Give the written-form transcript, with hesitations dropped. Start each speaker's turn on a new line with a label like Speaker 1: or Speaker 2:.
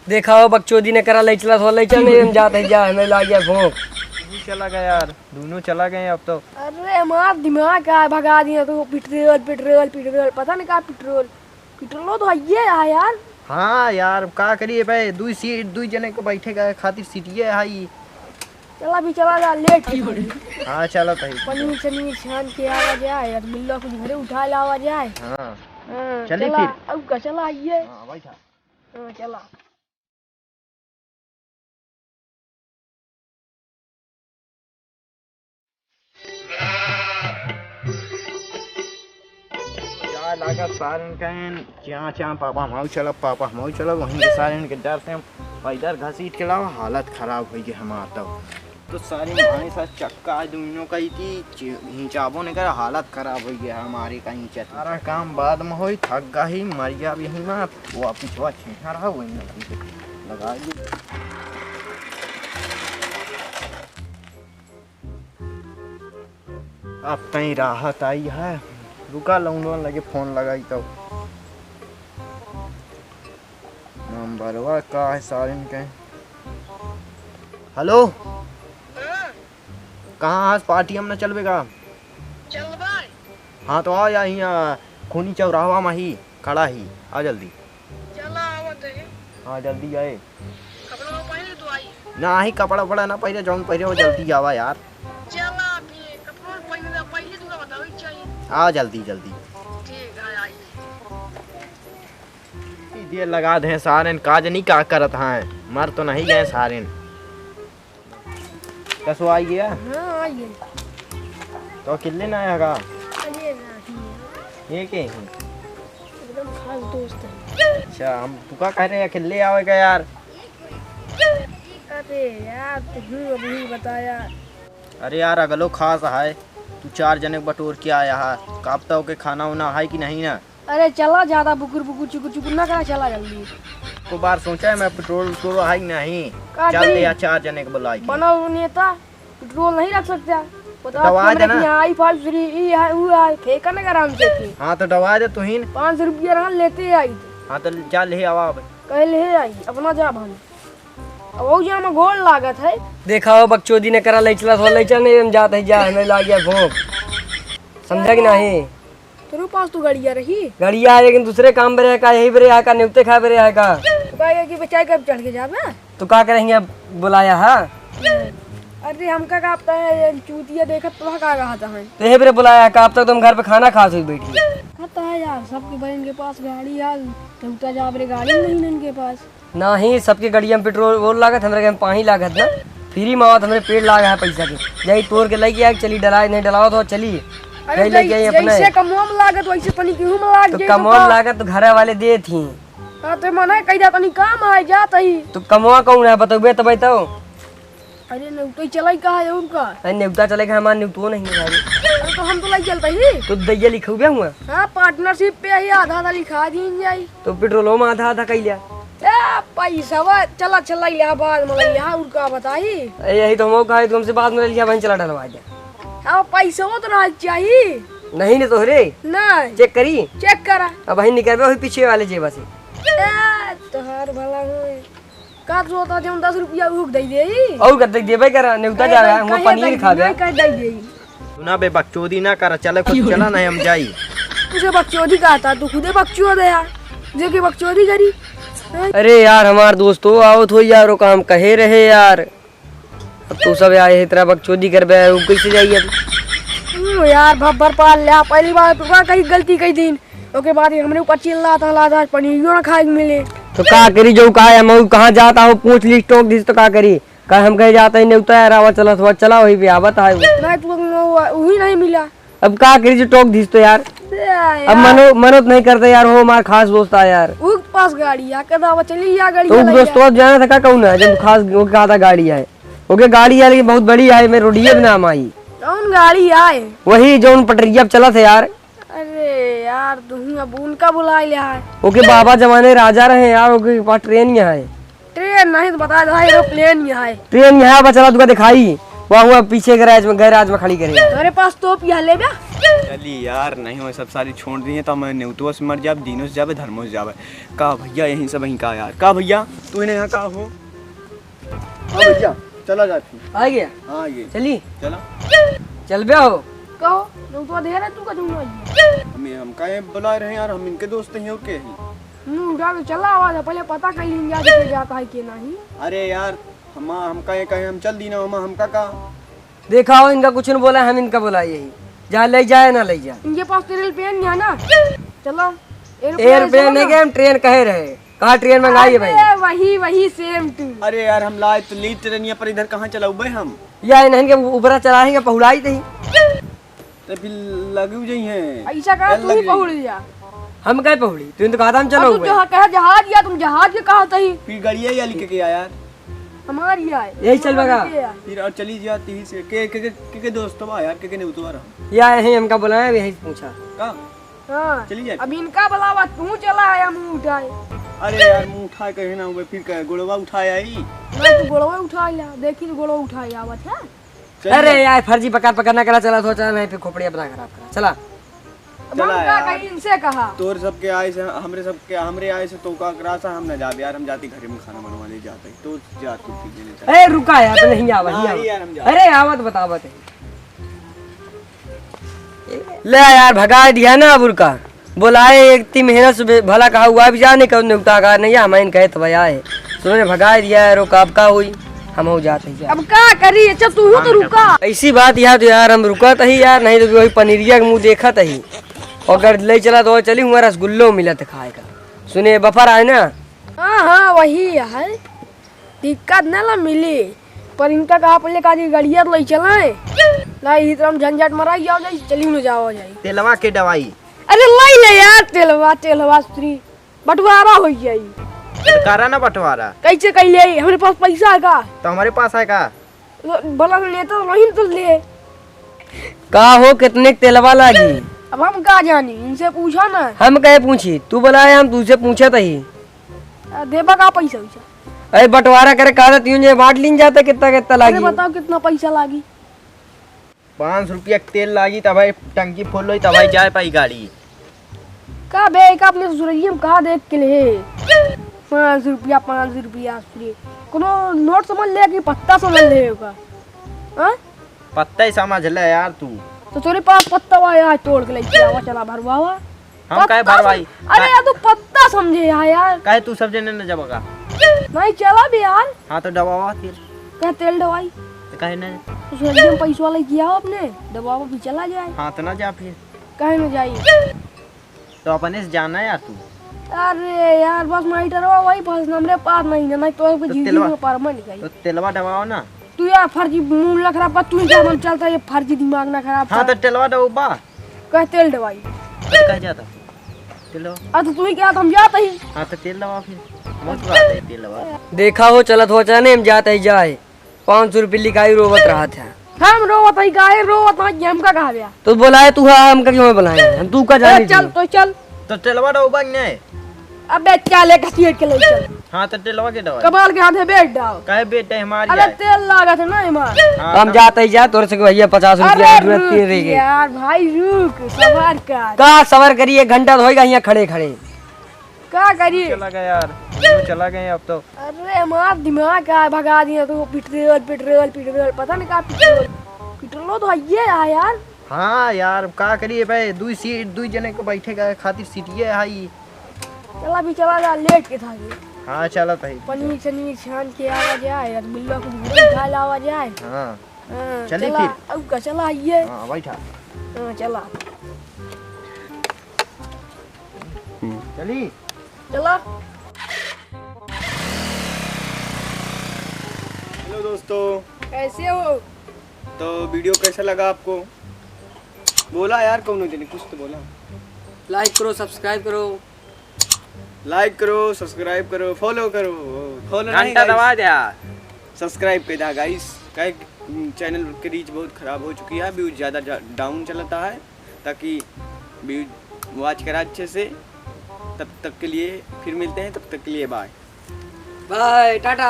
Speaker 1: देखा हो बकचोदी ने करा ले चला ले चल नहीं हम जाते जा हमें ला गया भोंक।
Speaker 2: चला गया यार, दोनों चला गए अब तो।
Speaker 3: अरे हमारा दिमाग क्या भगा दिया तो पेट्रोल पेट्रोल पेट्रोल पता नहीं क्या पेट्रोल पेट्रोल तो ये है यार।
Speaker 2: हाँ यार क्या करिए भाई, दू जने को बैठे गए खातिर सीटिए हाई।
Speaker 3: चला भी चला जा लेट की हो रही।
Speaker 2: हाँ चलो भाई,
Speaker 3: पनीर चनीर छान के आवा जाए यार, बिल्ला कुछ घरे उठा लावा जाए।
Speaker 2: हाँ
Speaker 3: चले
Speaker 2: फिर
Speaker 3: अब का चला ये।
Speaker 2: हाँ भाई था।
Speaker 3: चला
Speaker 2: लागत सारन कहन चा चा पापा माऊ चलो पापा माऊ चलो वहीं के सारन के डर से हम इधर घसीट के लाओ, हालत खराब हो गई हमारा। तो सारी भाई साथ चक्का दोनों का ही हिंचाबो ने कर हालत खराब हो गया हमारे का हिंचा। सारा काम बाद में हो थक गा ही मरिया भी ही ना वो पिछवा छेठा रहा वही लगा दी। अब कहीं राहत आई है, रुका लौंडवा लगे फोन लगाई तो नंबरवा का है सारिन के। हेलो कहाँ आज पार्टी हम न चलबेगा? हाँ तो आ यहाँ खूनी चौराहा में ही खड़ा ही, आ जल्दी। हाँ जल्दी आए ना ही कपड़ा वपड़ा ना पहले जौन पहले वो जल्दी आवा यार। आ जल्दी जल्दी देर लगा दे सारेन काज नहीं का करत हैं, मर तो नहीं गए सारेन। कसो आई गया?
Speaker 3: हाँ आइए।
Speaker 2: तो किल्ले ना आएगा? ये के
Speaker 3: एकदम खास दोस्त है।
Speaker 2: अच्छा हम तू का कह रहे हैं किल्ले आवेगा यार?
Speaker 3: अरे यार तुझे अभी बताया।
Speaker 2: अरे यार अगलो खास है, तू 4 जने बटोर के आया है, कापता के खाना वाना है कि नहीं ना?
Speaker 3: अरे चला ज्यादा बुकुर बुकुर चुकुर चुकुर ना करा, चला जल्दी।
Speaker 2: को बार सोचा है मैं पेट्रोल तो है कि नहीं, चल दे 4 जने को बुलाई।
Speaker 3: बनाओ नेता पेट्रोल नहीं रख सकता,
Speaker 2: दवा दे ना।
Speaker 3: आई फाल फ्री ई है वो है फेंका ना आराम से।
Speaker 2: हाँ तो दवा दे तू ही।
Speaker 3: 500 रुपया रहा लेते आई।
Speaker 2: हाँ तो जा ले आवा
Speaker 3: कह ले आई अपना जा भान। अब वो जा में गोल लागत है।
Speaker 1: देखा हो बकचोदी ने करा ले चला ले चल नहीं हम जाते जा हमें ला गया भोंक। समझा कि नहीं?
Speaker 3: तेरे पास तो गाड़ियाँ रही।
Speaker 1: गाड़ियाँ लेकिन दूसरे काम पे रहेगा, यही पे रहेगा न्यूते खा पे रहेगा।
Speaker 3: तो कहेगा कि बचाई कब चढ़ के जावे
Speaker 1: तो क्या करेंगे बुलाया है?
Speaker 3: अरे हम का कापता है चूतिया देखत तो का कहता है।
Speaker 1: तो यही पे बुलाया का, अब तक तुम घर पे खाना खा हुई बैठी।
Speaker 3: कहता है यार सबके बहन के पास गाड़ी है, टूटा जा रे गाड़ी नहीं इनके पास।
Speaker 1: ना ही सबके गाड़िया में पेट्रोल वो लागत, हमारे में पानी लागत ना, फ्री में आवत हमारे पेड़ लागा है पैसा के। यही तोड़ के लग गया चली डलाए नहीं डलाओ तो चली
Speaker 3: अरे जैसे कमोम लागत वैसे तनी केहू में लाग
Speaker 1: तो कमोम लागत तो घर वाले दे थी।
Speaker 3: हां तो मने कह जा तनी काम है जात ही।
Speaker 1: तो कमवा कौन है बताओ तो बताओ।
Speaker 3: अरे न तो चलाई कहा है उनका।
Speaker 1: अरे नेवता चलेगा हमारा न्यूतो नहीं है।
Speaker 3: अरे तो हम तो लग चलता ही।
Speaker 1: तो दैया लिखू गया हुआ।
Speaker 3: हां पार्टनरशिप पे ही आधा आधा लिखा दी जाई।
Speaker 1: तो पेट्रोलो में आधा आधा कह लिया।
Speaker 3: ए पैसा वा चला चला इलाहाबाद में यहां उनका बताई।
Speaker 1: यही तो हम कहा तुमसे बाद में लिया वहीं चला डलवा दिया।
Speaker 3: हां पैसा तो रह चाहिए
Speaker 1: नहीं ने तोहरे
Speaker 3: नहीं
Speaker 1: चेक करी
Speaker 3: चेक करा
Speaker 1: अब वहीं निकल वही पीछे वाले जेबा से।
Speaker 3: तोहार भला होए का सोता जम 10 रुपया उग दे दे
Speaker 1: और कर देबे करा नेवता जा रहा है वो पनीर खा गया
Speaker 3: कर दे दे।
Speaker 2: सुना बे बकचोदी ना कर, चले खुद चला नहीं हम जाई।
Speaker 3: तुझे बकचोदी कहता तू खुदे बकचोद है यार, जो कि बकचोदी करी।
Speaker 1: अरे यार हमार दोस्तों आओ थो यार वो काम कहे रहे यार, अब तू सब आए है तेरा बकचोदी कर बे कैसे जाइए
Speaker 3: यार भब्बर पाल लिया पहली बार तो कहीं गलती कई दिन ओके बाद हमने ऊपर चिल्ला था लादा पनीर ना खाए मिले
Speaker 1: तो का करी जो कहा है मैं कहाँ जाता हूँ पूछ ली टोक दी तो का करी का हम कहीं जाता ही नहीं उतार आवा चला तो चला वही पे आवत है
Speaker 3: नहीं तू वही नहीं मिला।
Speaker 1: अब का करी जो टोक दी तो यार अब मनो नहीं करते यार वो हमारा खास दोस्त है यार।
Speaker 3: वो पास गाड़ी है कदा चली या गाड़ी
Speaker 1: तो दोस्त तो जाना था का कौन है जब खास वो कहा था गाड़ी है ओके गाड़ी है लेकिन बहुत बड़ी है मैं रोडिये में नाम आई
Speaker 3: कौन गाड़ी आए
Speaker 1: वही जो पटरिया चला था यार।
Speaker 3: अरे यार तुम अब उनका बुला लिया है
Speaker 1: ओके बाबा जमाने राजा रहे यार ओके पास ट्रेन यहाँ है।
Speaker 3: ट्रेन नहीं तो बता दो एरोप्लेन यहाँ है।
Speaker 1: ट्रेन यहाँ पर चला तुका दिखाई वहाँ हुआ पीछे गैराज में खड़ी करेगा।
Speaker 3: मेरे पास तो पिया ले बे।
Speaker 2: चली यार नहीं हो सब सारी छोड़ दी है तो मैं न्यूटो से मर जाब दिनों से जावे धर्मों से जावे का भैया यहीं से वहीं का यार का भैया तू इन्हें यहाँ का हो। हाँ भैया चला जाती
Speaker 1: आ गया।
Speaker 2: हाँ ये
Speaker 1: चली
Speaker 2: चला
Speaker 1: चल बे हो।
Speaker 3: कहो तो दे रहा तू का दूंगा
Speaker 2: हम का बुला रहे हैं यार हम इनके दोस्त हैं और के हैं।
Speaker 3: उठा के चला आवाज पहले पता कर लिया कि जाता है कि नहीं।
Speaker 2: अरे यार हम कहे हम चल दी ना हम का
Speaker 1: देखा हो इनका कुछ नहीं बोला हम इनका बोला यही जहाँ ले जाए ना ले जाए।
Speaker 3: इनके पास तो एयरप्लेन है ना। चलो
Speaker 1: एयरप्लेन नहीं गए हम ट्रेन कहे रहे कहाँ ट्रेन मंगाई है भाई।
Speaker 3: वही सेम टू।
Speaker 2: अरे यार हम लाए तो ली ट्रेनिया पर इधर कहाँ चलाऊ भाई हम
Speaker 1: या इन्हें के ऊपर चलाएंगे पहुड़ाई थी
Speaker 2: तो फिर लगे जाई हैं
Speaker 3: ऐसा कहा तू ही पहुड़ दिया।
Speaker 1: हम कहे पहुड़ी तू तो कहा था हम चलो
Speaker 3: तू जो कहा जहाज या तुम जहाज के कहा था ही
Speaker 2: फिर गाड़िया या लिख के यार
Speaker 3: हमारी है
Speaker 1: यही चल बगा
Speaker 2: फिर और चली जाती ही से के दोस्तों बा यार के ने उतवारा
Speaker 1: या यही हमका बुलाया यही पूछा
Speaker 2: का
Speaker 3: हाँ
Speaker 2: चली जाए।
Speaker 3: अब इनका बुलावा तू चला आया मुंह उठाए।
Speaker 2: अरे यार मुंह उठाए कहे ना हुए फिर कहे गुड़वा उठाए आई
Speaker 3: मैं तो गोड़वा उठा लिया देखी तो गोड़वा उठा लिया आवत है।
Speaker 1: अरे यार फर्जी पकड़ना करा चला तो चला नहीं फिर खोपड़ी अपना खराब करा चला
Speaker 2: चला यार
Speaker 3: कहीं इनसे कहा
Speaker 2: तोर सबके आए से हमरे आए से तो का करासा हम न जाब यार हम जाती घर में खाना बनवाने जाते तो जा तू ठीक
Speaker 1: अरे रुका यार तो नहीं आवा
Speaker 2: हाँ,
Speaker 1: नहीं
Speaker 2: यार हम जा
Speaker 1: अरे आवत बतावत ले यार भगा दिया ना अबुर का बोलाए एक ती मेहनत से भला कहा हुआ भी जाने का नुकता का नहीं हमारे कहे तो भैया है सुनो ने भगा दिया है रो कब का हुई हम हो जाते हैं
Speaker 3: अब क्या करी अच्छा तू तो रुका।
Speaker 1: ऐसी बात यार तो यार हम रुका ही यार नहीं तो वही पनीरिया का मुंह देखा ही और अगर ले चला तो चली हुआ रसगुल्लो मिला था खाए का सुने बफर आए ना।
Speaker 3: हाँ वही है दिक्कत न ला मिली पर इनका कहा पहले का गड़िया ले चलाए लाई हम झंझट मरा जाओ जाई चली न जाओ जाई
Speaker 2: तेलवा के दवाई
Speaker 3: अरे लाई ले यार तेलवा स्त्री बंटवारा हो जाई
Speaker 2: करा ना बंटवारा
Speaker 3: कैसे कह ले हमारे पास पैसा है का
Speaker 2: तो हमारे पास है का
Speaker 3: बोला लेता नहीं तो ले
Speaker 1: का हो कितने तेलवा लागी
Speaker 3: अब हम कहा जानी इनसे पूछा ना
Speaker 1: हम कहे पूछी तू बोलाए हम तुझसे पूछा ही
Speaker 3: देबा का पैसा वैसा
Speaker 1: अरे बंटवारा करे कहा तुझे बांट लीन जाता कितना कितना
Speaker 3: अरे
Speaker 1: लागी
Speaker 3: बताओ कितना पैसा लागी
Speaker 2: 500 रुपया तेल लागी तब टंकी फुल हुई तब जाए पाई गाड़ी
Speaker 3: का बे का अपने ससुरजी में कहा देख के ले 500 रुपया कोनो नोट समझ ले कि पत्ता समझ ले होगा हां
Speaker 2: पत्ता ही समझ ले यार तू
Speaker 3: तो तेरे पास पत्ता हुआ यार तोड़ के लेके आवा चला भरवावा
Speaker 2: हम काहे भरवाई
Speaker 3: अरे यार तू पत्ता समझे यार
Speaker 2: काहे तू सब जने न जबगा
Speaker 3: नहीं चला भी यार
Speaker 2: हां तो दबावा फिर
Speaker 3: क्या तेल दवाई
Speaker 2: तो काहे न
Speaker 3: तो ससुरजी में पैसा ले किया अपने दबावा भी चला जाए
Speaker 2: हां तो ना जा फिर
Speaker 3: काहे न जाई
Speaker 2: तो अपने से जाना है यार तू
Speaker 3: अरे यार बस माइटर हुआ वही बस हमरे पास नहीं है नहीं तो
Speaker 2: तो
Speaker 3: जीजी
Speaker 2: तेलवा-
Speaker 3: में परमन गई
Speaker 2: तो तेलवा दबाओ ना
Speaker 3: तू यार फर्जी मुंह ना खराब तू क्या मन चलता ये फर्जी दिमाग ना खराब
Speaker 2: हां तो तेलवा दबा
Speaker 3: कह तेल दवाई
Speaker 2: तो कह जाता तेलवा
Speaker 3: तो तू ही क्या हम जाते ही
Speaker 2: हां तो तेल दबा फिर मत बात है तेल दबा
Speaker 1: देखा हो चलत हो जाने हम जाते ही जाए 500 रुपये लिखाई रोवत रहा था
Speaker 3: हम रोवत है गाय रोवत है हम का कहा गया
Speaker 1: तो बोलाए तू हाँ हम क्यों बुलाए हम तू का जाने
Speaker 3: चल तो चल
Speaker 2: तो तेलवा दबा नहीं
Speaker 3: अबे चल एक सीट के ले चल
Speaker 2: हां तो तेलवा के दबा
Speaker 3: कबाल के हाथ में बैठ डाल
Speaker 2: काहे बेटे हमारी
Speaker 3: अरे तेल लागत है ना इमार
Speaker 1: हम जाते ही जा तोर से भैया 50 रुपया
Speaker 3: अरे
Speaker 1: जरूरत
Speaker 3: रुक
Speaker 1: तीन रह गई
Speaker 3: यार भाई रुक सवार कर
Speaker 1: का सवर करिए एक घंटा होएगा यहाँ खड़े खड़े
Speaker 3: क्या करिए
Speaker 2: चला गया यार वो चला गए अब तो
Speaker 3: अरे हमारा दिमाग का भगा दिया तो पेट्रोल पता नहीं क्या पेट्रोल तो ये है यार
Speaker 2: हाँ यार का करिए भाई दू जने को बैठेगा खातिर सीटिए हाई
Speaker 3: चला भी चला जा लेट के था ये
Speaker 2: हाँ चला भाई
Speaker 3: पनीर शनीर छान के आवा जाए रसगुल्ला को भूरे खा लावा जाए
Speaker 2: हाँ
Speaker 3: हाँ,
Speaker 2: चली
Speaker 3: चला,
Speaker 2: फिर।
Speaker 3: अब का चला ये
Speaker 2: हाँ बैठा
Speaker 3: हाँ, चला
Speaker 2: चली
Speaker 3: चला
Speaker 2: हेलो दोस्तों
Speaker 3: कैसे हो
Speaker 2: तो वीडियो कैसा लगा आपको बोला यार कौन जने कुछ तो बोला
Speaker 1: लाइक करो सब्सक्राइब करो
Speaker 2: लाइक करो सब्सक्राइब करो फॉलो करो फॉलो
Speaker 1: घंटा दबा दे
Speaker 2: सब्सक्राइब कर दा गाइस का चैनल की रीच बहुत ख़राब हो चुकी है व्यूज ज़्यादा डाउन चलता है ताकि व्यूज वॉच करा अच्छे से तब तक के लिए फिर मिलते हैं तब तक के लिए बाय
Speaker 1: बाय टाटा